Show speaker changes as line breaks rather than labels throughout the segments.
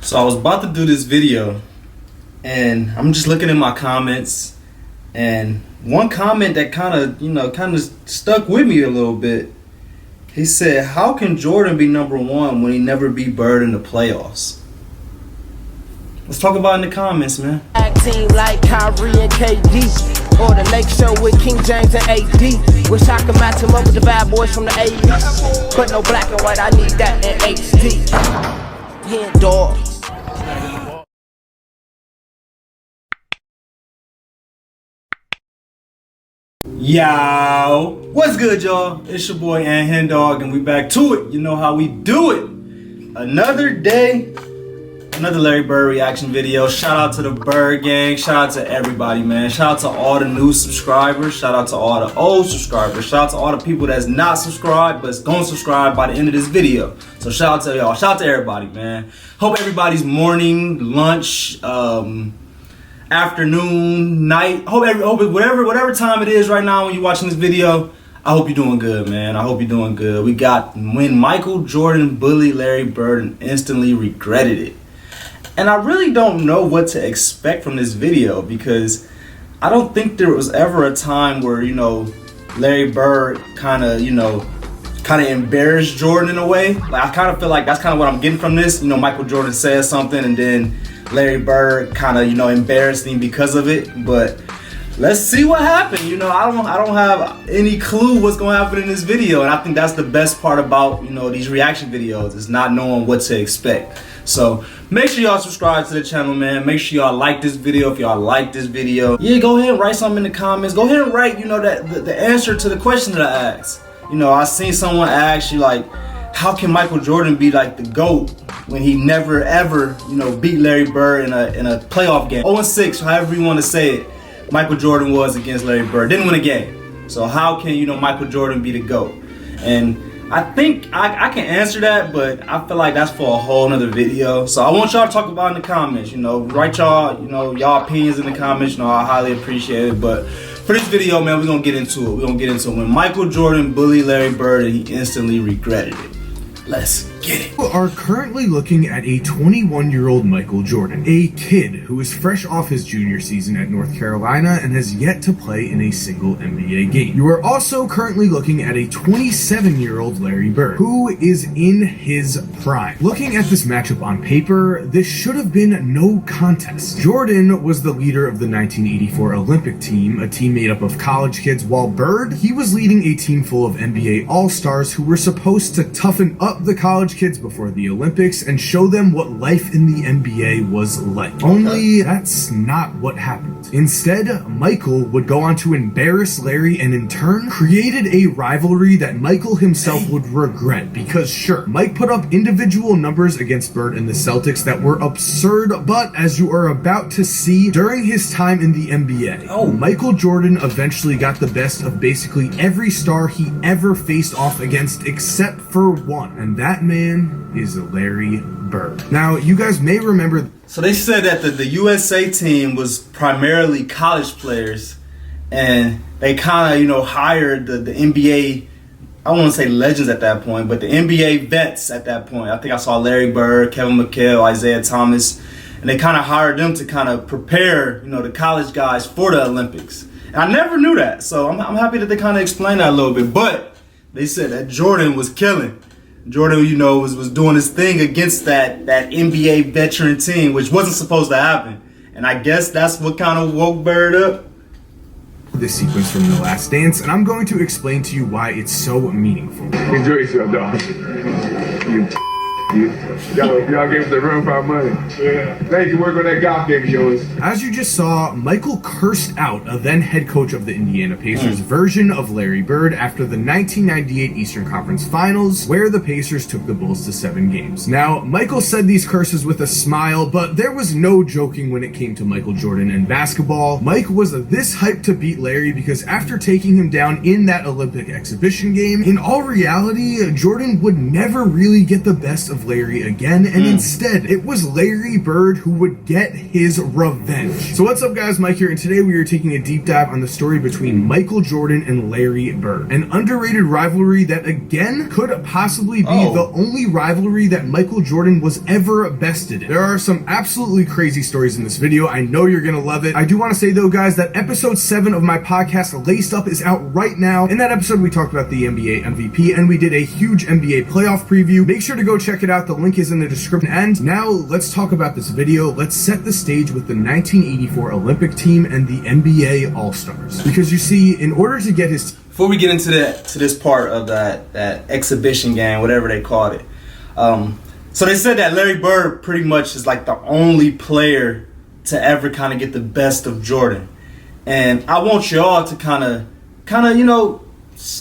So I was about to do this video and I'm just looking in my comments, and one comment that kind of stuck with me a little bit. He said, how can Jordan be #1 when he never beat Bird in the playoffs? Let's talk about it in the comments, man.
Team like Kyrie and KD, or the Lake Show with King James and AD. Wish I could match him up with the bad boys from the 80s, but no black and white, I need that in HD. HenDawgz.
Yo, what's good, y'all? It's your boy HenDawgz, and we back to it. You know how we do it. Another day, another Larry Bird reaction video. Shout out to the Bird gang. Shout out to everybody, man. Shout out to all the new subscribers. Shout out to all the old subscribers. Shout out to all the people that's not subscribed but gonna subscribe by the end of this video. So shout out to y'all. Shout out to everybody, man. Hope everybody's morning, lunch, afternoon, night. Hope whatever time it is right now when you're watching this video, I hope you're doing good, man. I hope you're doing good. We got when Michael Jordan bullied Larry Bird and instantly regretted it. And I really don't know what to expect from this video, because I don't think there was ever a time where, Larry Bird kind of embarrassed Jordan in a way. Like, I kind of feel like that's kind of what I'm getting from this. Michael Jordan says something and then Larry Bird kind of, embarrassed him because of it. But let's see what happened. I don't have any clue what's going to happen in this video, and I think that's the best part about, these reaction videos, is not knowing what to expect. So make sure y'all subscribe to the channel, man. Make sure y'all like this video if y'all like this video. Yeah, go ahead and write something in the comments. Go ahead and write, the answer to the question that I asked. I seen someone ask you, like, how can Michael Jordan be like the GOAT when he never ever, beat Larry Bird in a playoff game? 0-6, however you want to say it, Michael Jordan was against Larry Bird. Didn't win a game. So how can, Michael Jordan be the GOAT? And I think I can answer that, but I feel like that's for a whole nother video. So I want y'all to talk about it in the comments. Write y'all, y'all opinions in the comments. I highly appreciate it. But for this video, man, we're gonna get into it. We're gonna get into it. When Michael Jordan bullied Larry Bird and he instantly regretted it. Let's get it.
We are currently looking at a 21-year-old Michael Jordan, a kid who is fresh off his junior season at North Carolina and has yet to play in a single NBA game. You are also currently looking at a 27-year-old Larry Bird, who is in his prime. Looking at this matchup on paper, this should have been no contest. Jordan was the leader of the 1984 Olympic team, a team made up of college kids, while Bird, he was leading a team full of NBA All-Stars who were supposed to toughen up the college kids before the Olympics and show them what life in the NBA was like. Only that's not what happened. Instead, Michael would go on to embarrass Larry and in turn created a rivalry that Michael himself would regret, because sure, Mike put up individual numbers against Bird and the Celtics that were absurd, but as you are about to see, during his time in the NBA, Michael Jordan eventually got the best of basically every star he ever faced off against except for one. And that man is Larry Bird. Now, you guys may remember.
So they said that the USA team was primarily college players, and they kind of, hired the NBA, I don't want to say legends at that point, but the NBA vets at that point. I think I saw Larry Bird, Kevin McHale, Isaiah Thomas, and they kind of hired them to kind of prepare, the college guys for the Olympics. And I never knew that, so I'm happy that they kind of explained that a little bit. But they said that Jordan was killing. Jordan, was doing his thing against that NBA veteran team, which wasn't supposed to happen. And I guess that's what kind of woke Bird up.
This sequence from The Last Dance, and I'm going to explain to you why it's so meaningful.
Enjoy yourself, dog. Y'all gave us the room for our money. Yeah. Thank you. Work on that golf game of yours.
As you just saw, Michael cursed out a then head coach of the Indiana Pacers version of Larry Bird after the 1998 Eastern Conference Finals, where the Pacers took the Bulls to 7 games. Now, Michael said these curses with a smile, but there was no joking when it came to Michael Jordan and basketball. Mike was this hyped to beat Larry because after taking him down in that Olympic exhibition game, in all reality, Jordan would never really get the best of of Larry again, and instead, it was Larry Bird who would get his revenge. So what's up guys, Mike here, and today we are taking a deep dive on the story between Michael Jordan and Larry Bird. An underrated rivalry that again could possibly be the only rivalry that Michael Jordan was ever bested in. There are some absolutely crazy stories in this video. I know you're gonna love it. I do want to say though guys that episode 7 of my podcast Laced Up is out right now. In that episode we talked about the NBA MVP and we did a huge NBA playoff preview. Make sure to go check it out. The link is in the description. And now let's talk about this video. Let's set the stage with the 1984 Olympic team and the NBA All-Stars. Because you see, in order to get his...
Before we get into this part of that exhibition game, whatever they called it, so they said that Larry Bird pretty much is like the only player to ever kind of get the best of Jordan. And I want y'all to kind of, you know,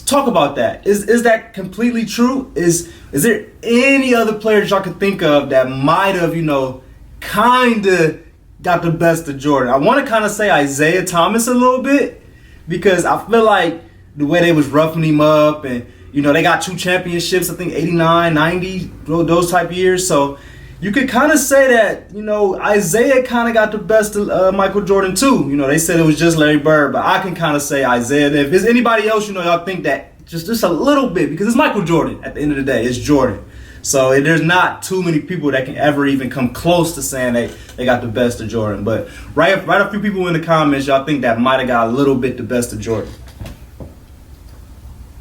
talk about that. Is that completely true? Is there any other players y'all can think of that might have, you know, kind of got the best of Jordan? I want to kind of say Isaiah Thomas a little bit because I feel like the way they was roughing him up and, you know, they got 2 championships, I think 89, 90, those type of years. So you could kind of say that, you know, Isaiah kind of got the best of Michael Jordan too. You know, they said it was just Larry Bird, but I can kind of say Isaiah. If there's anybody else, you know, y'all think that just a little bit, because it's Michael Jordan at the end of the day. It's Jordan. So there's not too many people that can ever even come close to saying they got the best of Jordan. But write a few people in the comments y'all think that might have got a little bit the best of Jordan.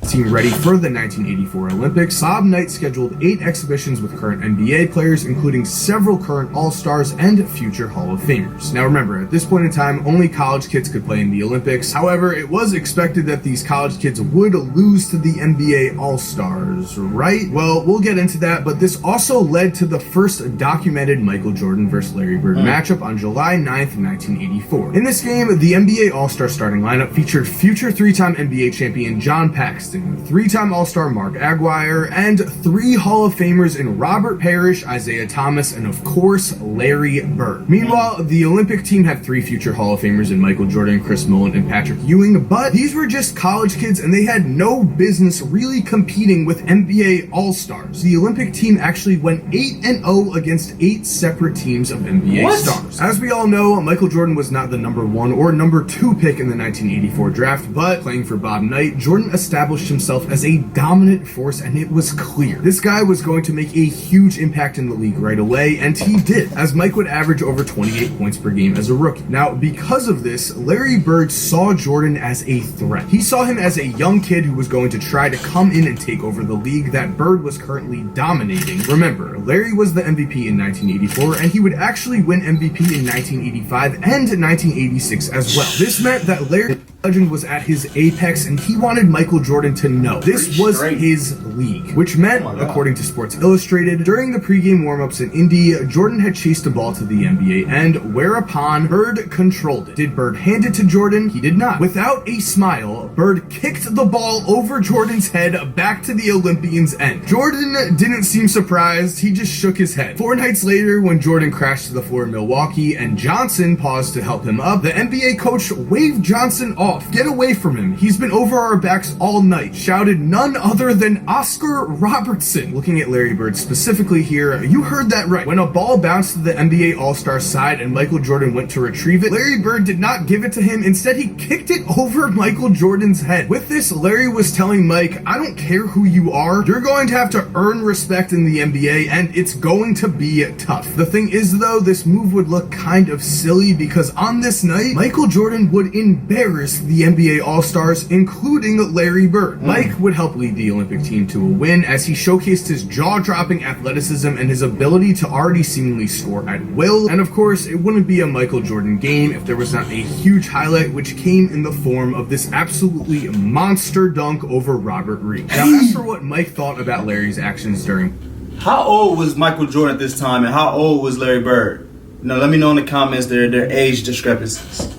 Team ready for the 1984 Olympics, Bob Knight scheduled 8 exhibitions with current NBA players, including several current All-Stars and future Hall of Famers. Now remember, at this point in time, only college kids could play in the Olympics. However, it was expected that these college kids would lose to the NBA All-Stars, right? Well, we'll get into that, but this also led to the first documented Michael Jordan versus Larry Bird matchup on July 9th, 1984. In this game, the NBA All-Star starting lineup featured future 3-time NBA champion John Paxson, 3-time All-Star Mark Aguirre, and 3 Hall of Famers in Robert Parrish, Isaiah Thomas, and of course, Larry Bird. Meanwhile, the Olympic team had 3 future Hall of Famers in Michael Jordan, Chris Mullin, and Patrick Ewing, but these were just college kids and they had no business really competing with NBA All-Stars. The Olympic team actually went 8-0 against 8 separate teams of NBA stars. As we all know, Michael Jordan was not the number 1 or number 2 pick in the 1984 draft, but playing for Bob Knight, Jordan established himself as a dominant force, and it was clear this guy was going to make a huge impact in the league right away, and he did, as Mike would average over 28 points per game as a rookie. Now, because of this, Larry Bird saw Jordan as a threat. He saw him as a young kid who was going to try to come in and take over the league that Bird was currently dominating. Remember, Larry was the MVP in 1984, and he would actually win MVP in 1985 and 1986 as well. This meant that Larry legend was at his apex, and he wanted Michael Jordan to know this was his league, which meant, according to Sports Illustrated, during the pregame warm-ups in Indy, Jordan had chased a ball to the NBA end, whereupon Bird controlled it. Did Bird hand it to Jordan? He did not. Without a smile, Bird kicked the ball over Jordan's head back to the Olympian's end. Jordan didn't seem surprised, he just shook his head. 4 nights later, when Jordan crashed to the floor in Milwaukee and Johnson paused to help him up, the NBA coach waved Johnson off. Get away from him. He's been over our backs all night, shouted none other than Oscar Robertson. Looking at Larry Bird specifically here, you heard that right. When a ball bounced to the NBA All-Star side and Michael Jordan went to retrieve it, Larry Bird did not give it to him. Instead, he kicked it over Michael Jordan's head. With this, Larry was telling Mike, I don't care who you are, you're going to have to earn respect in the NBA, and it's going to be tough. The thing is, though, this move would look kind of silly because on this night, Michael Jordan would embarrass the NBA All-Stars, including Larry Bird. Mike would help lead the Olympic team to a win as he showcased his jaw-dropping athleticism and his ability to already seemingly score at will. And of course, it wouldn't be a Michael Jordan game if there was not a huge highlight, which came in the form of this absolutely monster dunk over Robert Reed. Now, as for what Mike thought about Larry's actions during...
How old was Michael Jordan at this time, and how old was Larry Bird? Now, let me know in the comments their age discrepancies.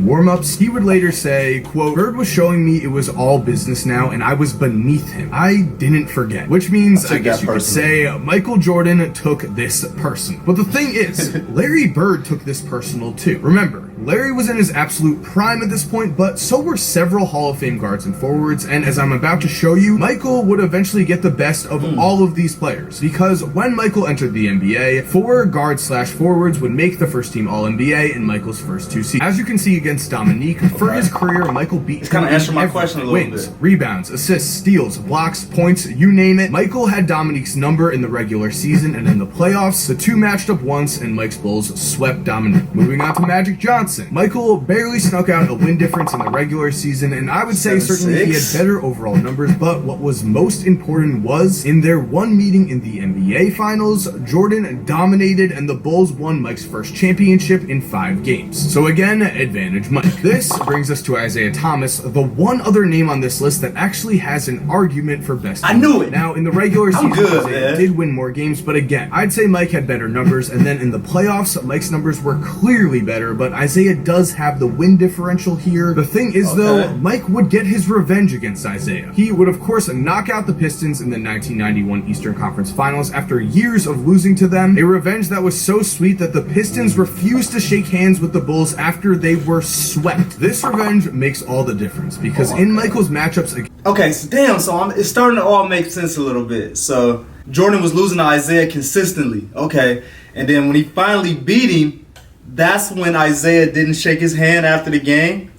warm-ups, he would later say, quote, Bird was showing me it was all business now and I was beneath him. I didn't forget. Which means, I guess you could say, Michael Jordan took this personal. But the thing is, Larry Bird took this personal too. Remember, Larry was in his absolute prime at this point, but so were several Hall of Fame guards and forwards, and as I'm about to show you, Michael would eventually get the best of all of these players, because when Michael entered the NBA, 4 guards/forwards would make the first team All-NBA in Michael's first 2 seasons. As you can see against Dominique, for his career, Michael beat
kind of answer my question a little
wins,
bit.
rebounds, assists, steals, blocks, points, you name it. Michael had Dominique's number in the regular season, and in the playoffs, the two matched up once, and Mike's Bulls swept Dominique. Moving on to Magic Johnson. Michael barely snuck out a win difference in the regular season, and I would say certainly he had better overall numbers, but what was most important was, in their one meeting in the NBA Finals, Jordan dominated and the Bulls won Mike's first championship in 5 games. So again, advantage Mike. This brings us to Isaiah Thomas, the one other name on this list that actually has an argument for best.
I knew it!
Now, in the regular season,
good,
Isaiah did win more games, but again, I'd say Mike had better numbers, and then in the playoffs, Mike's numbers were clearly better, but Isaiah does have the win differential here. The thing is, though, Mike would get his revenge against Isaiah. He would, of course, knock out the Pistons in the 1991 Eastern Conference Finals after years of losing to them, a revenge that was so sweet that the Pistons refused to shake hands with the Bulls after they were swept. This revenge makes all the difference, because in Michael's matchups...
Okay, so damn, so it's starting to all make sense a little bit. So Jordan was losing to Isaiah consistently, okay, and then when he finally beat him, that's when Isaiah didn't shake his hand after the game.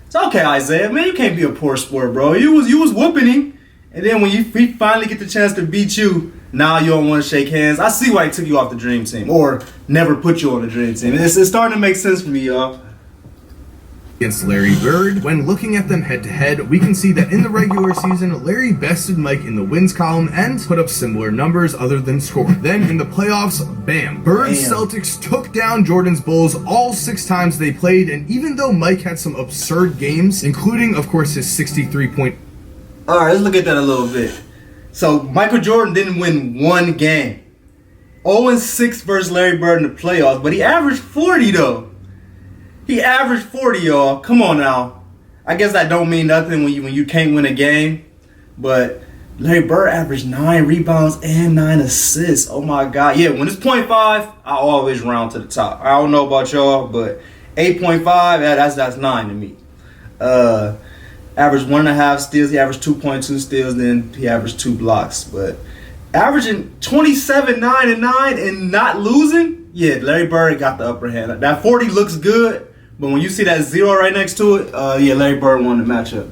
It's okay, Isaiah, man, you can't be a poor sport, bro. You was whooping him, and then when he finally get the chance to beat you, now you don't want to shake hands. I see why he took you off the dream team, or never put you on the dream team. It's starting to make sense for me, y'all.
Against Larry Bird. When looking at them head-to-head, we can see that in the regular season, Larry bested Mike in the wins column and put up similar numbers other than score. Then in the playoffs, bam, Bird's Celtics took down Jordan's Bulls all 6 times they played, and even though Mike had some absurd games, including, of course, his 63-point...
Alright, let's look at that a little bit. So, Michael Jordan didn't win one game. 0-6 versus Larry Bird in the playoffs, but he averaged 40, though. He averaged 40, y'all. Come on now. I guess that don't mean nothing when you can't win a game. But Larry Bird averaged 9 rebounds and 9 assists. Oh my God. Yeah, when it's 0.5, I always round to the top. I don't know about y'all, but 8.5, that's 9 to me. Averaged 1.5 steals. He averaged 2.2 steals. Then he averaged 2 blocks. But averaging 27, 9, and 9 and not losing, yeah, Larry Bird got the upper hand. That 40 looks good. But when you see that 0 right next to it, yeah, Larry Bird won the matchup.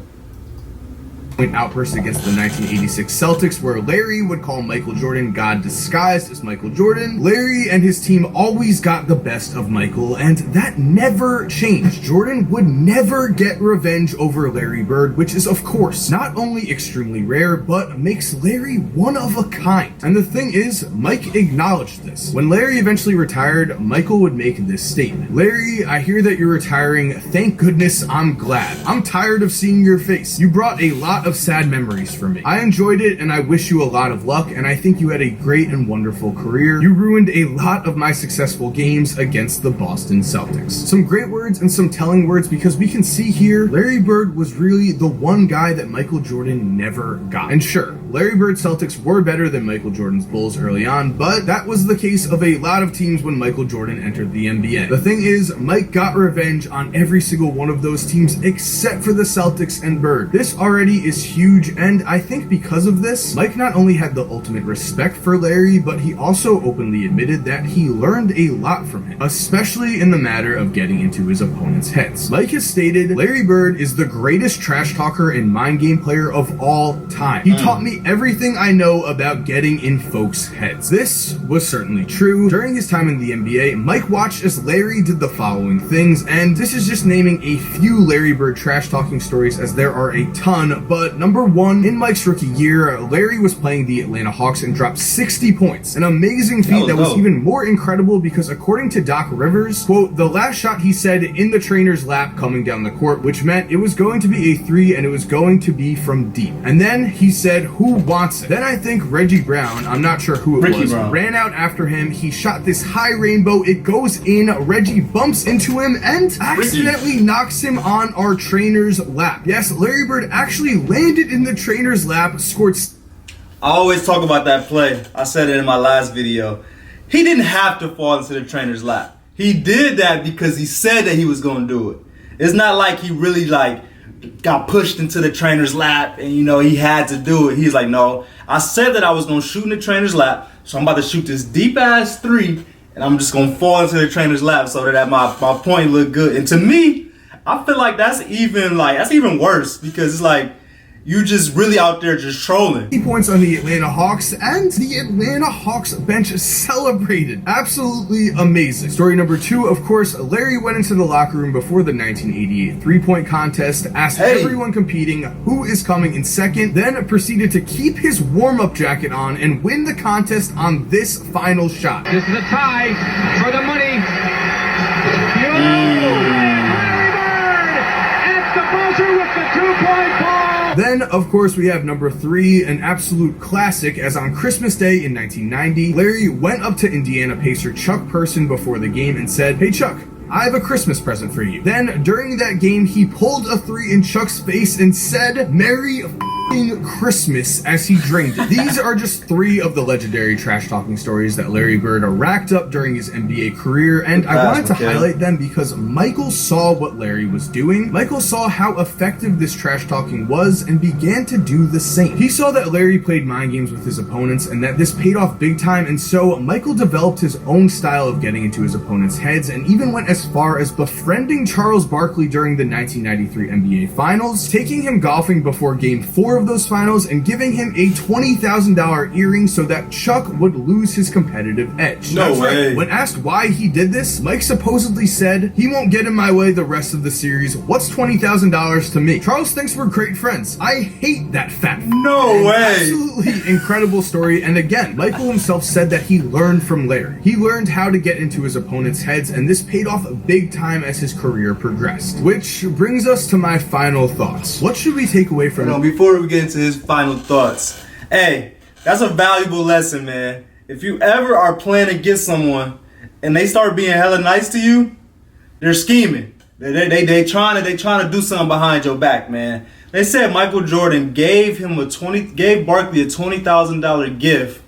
Outburst against the 1986 Celtics, where Larry would call Michael Jordan God disguised as Michael Jordan. Larry and his team always got the best of Michael, and that never changed. Jordan would never get revenge over Larry Bird, which is, of course, not only extremely rare, but makes Larry one of a kind. And the thing is, Mike acknowledged this. When Larry eventually retired, Michael would make this statement. Larry, I hear that you're retiring. Thank goodness, I'm glad. I'm tired of seeing your face. You brought a lot of sad memories for me. I enjoyed it, and I wish you a lot of luck, and I think you had a great and wonderful career. You ruined a lot of my successful games against the Boston Celtics. Some great words and some telling words, because we can see here, Larry Bird was really the one guy that Michael Jordan never got. And sure, Larry Bird's Celtics were better than Michael Jordan's Bulls early on, but that was the case of a lot of teams when Michael Jordan entered the NBA. The thing is, Mike got revenge on every single one of those teams except for the Celtics and Bird. This already is huge, and I think because of this, Mike not only had the ultimate respect for Larry, but he also openly admitted that he learned a lot from him, especially in the matter of getting into his opponent's heads. Mike has stated, Larry Bird is the greatest trash talker and mind game player of all time. He taught me everything I know about getting in folks' heads. This was certainly true. During his time in the NBA, Mike watched as Larry did the following things, and this is just naming a few Larry Bird trash talking stories, as there are a ton, but number 1, in Mike's rookie year, Larry was playing the Atlanta Hawks and dropped 60 points. An amazing feat that was even more incredible because according to Doc Rivers, quote, the last shot he said in the trainer's lap coming down the court, which meant it was going to be a 3 and it was going to be from deep. And then he said, who wants it? Then I think Reggie Brown, I'm not sure who it was, ran out after him. He shot this high rainbow. It goes in. Reggie bumps into him and accidentally knocks him on our trainer's lap. Yes, Larry Bird actually landed in the trainer's lap, scored...
I always talk about that play. I said it in my last video. He didn't have to fall into the trainer's lap. he did that because he said that he was going to do it. It's not like he really like got pushed into the trainer's lap and, you know, he had to do it. He's like, no, I said that I was going to shoot in the trainer's lap, so I'm about to shoot this deep-ass three, and I'm just going to fall into the trainer's lap so that my point look good. And to me, I feel like that's even worse because it's like, you just really out there just trolling.
50 points on the Atlanta Hawks, and the Atlanta Hawks bench celebrated. Absolutely amazing. Story number 2, of course, Larry went into the locker room before the 1988 three-point contest, asked everyone competing who is coming in second, then proceeded to keep his warm-up jacket on and win the contest on this final shot.
This is a tie for the money. At the buzzer with the 2-point ball.
Then, of course, we have number 3, an absolute classic, as on Christmas Day in 1990, Larry went up to Indiana Pacer Chuck Person before the game and said, "Hey Chuck, I have a Christmas present for you." Then, during that game, he pulled a 3 in Chuck's face and said, "Merry Christmas," as he drained it. These are just 3 of the legendary trash-talking stories that Larry Bird racked up during his NBA career, and I wanted to highlight them because Michael saw what Larry was doing. Michael saw how effective this trash-talking was and began to do the same. He saw that Larry played mind games with his opponents and that this paid off big time, and so Michael developed his own style of getting into his opponents' heads and even went as far as befriending Charles Barkley during the 1993 NBA Finals, taking him golfing before Game 4 of those finals and giving him a $20,000 earring so that Chuck would lose his competitive edge.
No way.
Right. When asked why he did this, Mike supposedly said, "He won't get in my way the rest of the series. What's $20,000 to me? Charles thinks we're great friends. I hate that fat."
No way.
Absolutely incredible story. And again, Michael himself said that he learned from Larry. He learned how to get into his opponent's heads, and this paid off big time as his career progressed. Which brings us to my final thoughts. What should we take away from
before we get into his final thoughts? Hey, that's a valuable lesson, man. If you ever are playing against someone and they start being hella nice to you, they're scheming. They trying to do something behind your back, man. They said Michael Jordan gave Barkley a $20,000 gift,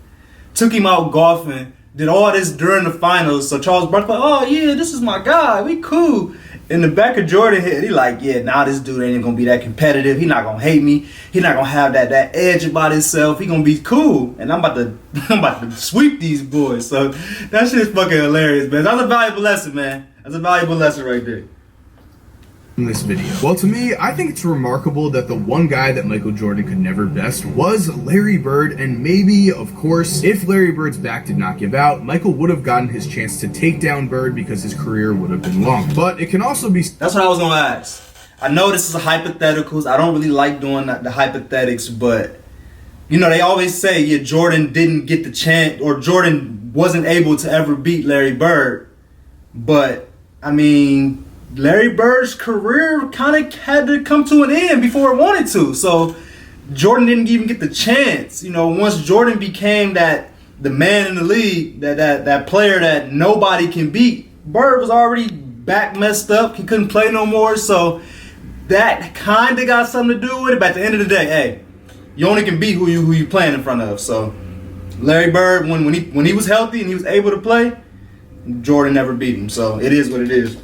took him out golfing, did all this during the finals. So Charles Barkley, oh yeah, this is my guy, we cool. In the back of Jordan's head, he like, yeah, nah, this dude ain't gonna be that competitive. He not gonna hate me. He not gonna have that edge about himself. He gonna be cool, and I'm about to sweep these boys. So that shit's fucking hilarious, man. That's a valuable lesson, man. That's a valuable lesson right there.
in this video? Well, to me, I think it's remarkable that the one guy that Michael Jordan could never best was Larry Bird, and maybe, of course, if Larry Bird's back did not give out, Michael would have gotten his chance to take down Bird because his career would have been long. But it can also be...
That's what I was going to ask. I know this is a hypotheticals. I don't really like doing the hypothetics, but, you know, they always say, yeah, Jordan didn't get the chance, or Jordan wasn't able to ever beat Larry Bird. But, I mean... Larry Bird's career kind of had to come to an end before it wanted to. So Jordan didn't even get the chance. You know, once Jordan became the man in the league, that player that nobody can beat, Bird was already back messed up. He couldn't play no more. So that kind of got something to do with it. But at the end of the day, hey, you only can beat who you playing in front of. So Larry Bird, when he was healthy and he was able to play, Jordan never beat him. So it is what it is.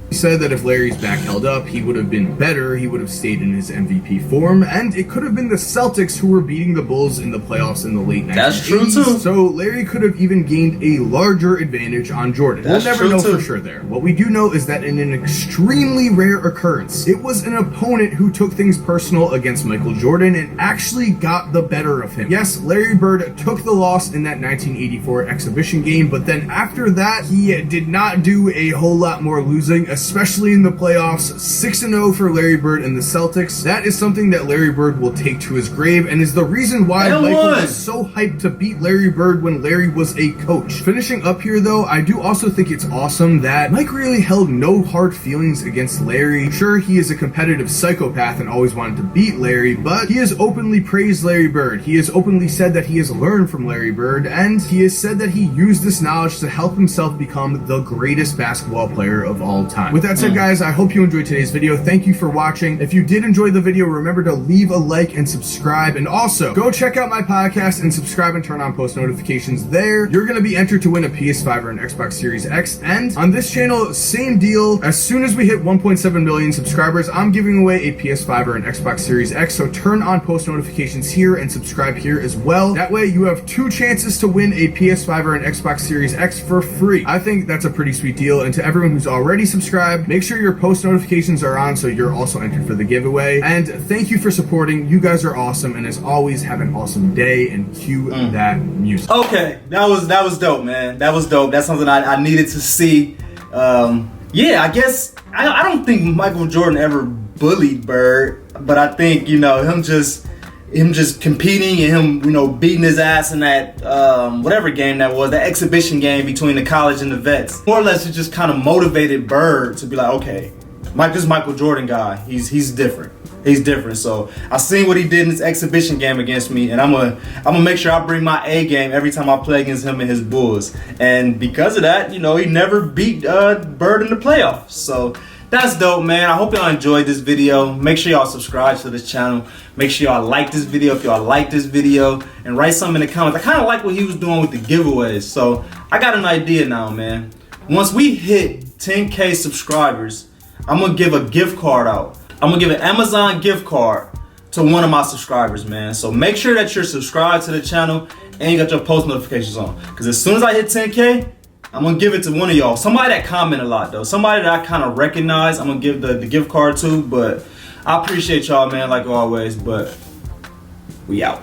He said that if Larry's back held up, he would have been better, he would have stayed in his MVP form, and it could have been the Celtics who were beating the Bulls in the playoffs in the late 1980s.
That's true, too.
So Larry could have even gained a larger advantage on Jordan.
That's
we'll never
true,
know
too.
for sure there. What we do know is that in an extremely rare occurrence, it was an opponent who took things personal against Michael Jordan and actually got the better of him. Yes, Larry Bird took the loss in that 1984 exhibition game, but then after that, he did not do a whole lot more losing, especially in the playoffs. 6-0 for Larry Bird and the Celtics. That is something that Larry Bird will take to his grave and is the reason why Michael was so hyped to beat Larry Bird when Larry was a coach. Finishing up here though, I do also think it's awesome that Mike really held no hard feelings against Larry. Sure, he is a competitive psychopath and always wanted to beat Larry, but he has openly praised Larry Bird. He has openly said that he has learned from Larry Bird, and he has said that he used this knowledge to help himself become the greatest basketball player of all time. time. With that said, guys, I hope you enjoyed today's video. Thank you for watching. If you did enjoy the video, remember to leave a like and subscribe, and also go check out my podcast and subscribe and turn on post notifications there. You're going to be entered to win a PS5 or an Xbox Series X, and on this channel, same deal. As soon as we hit 1.7 million subscribers, I'm giving away a PS5 or an Xbox Series X, so turn on post notifications here and subscribe here as well. That way you have 2 chances to win a PS5 or an Xbox Series X for free. I think that's a pretty sweet deal, and to everyone who's already subscribed, make sure your post notifications are on so you're also entered for the giveaway. And thank you for supporting. You guys are awesome, and as always, have an awesome day, and cue that music.
Okay, that was dope, man. That was dope. That's something I needed to see. Yeah, I guess I don't think Michael Jordan ever bullied Bird, but I think, you know, him just competing and him, you know, beating his ass in that whatever game that was, that exhibition game between the college and the vets. More or less, it just kind of motivated Bird to be like, okay, this Michael Jordan guy, he's different. He's different. So I seen what he did in this exhibition game against me, and I'm gonna make sure I bring my A game every time I play against him and his Bulls. And because of that, you know, he never beat Bird in the playoffs. So that's dope, man. I hope y'all enjoyed this video. Make sure y'all subscribe to this channel. Make sure y'all like this video if y'all like this video, and write something in the comments. I kind of like what he was doing with the giveaways. So I got an idea now, man. Once we hit 10K subscribers, I'm gonna give a gift card out. I'm gonna give an Amazon gift card to one of my subscribers, man. So make sure that you're subscribed to the channel and you got your post notifications on. Because as soon as I hit 10K, I'm gonna give it to one of y'all. Somebody that comment a lot though. Somebody that I kind of recognize, I'm gonna give the gift card to. But I appreciate y'all, man, like always. But we out.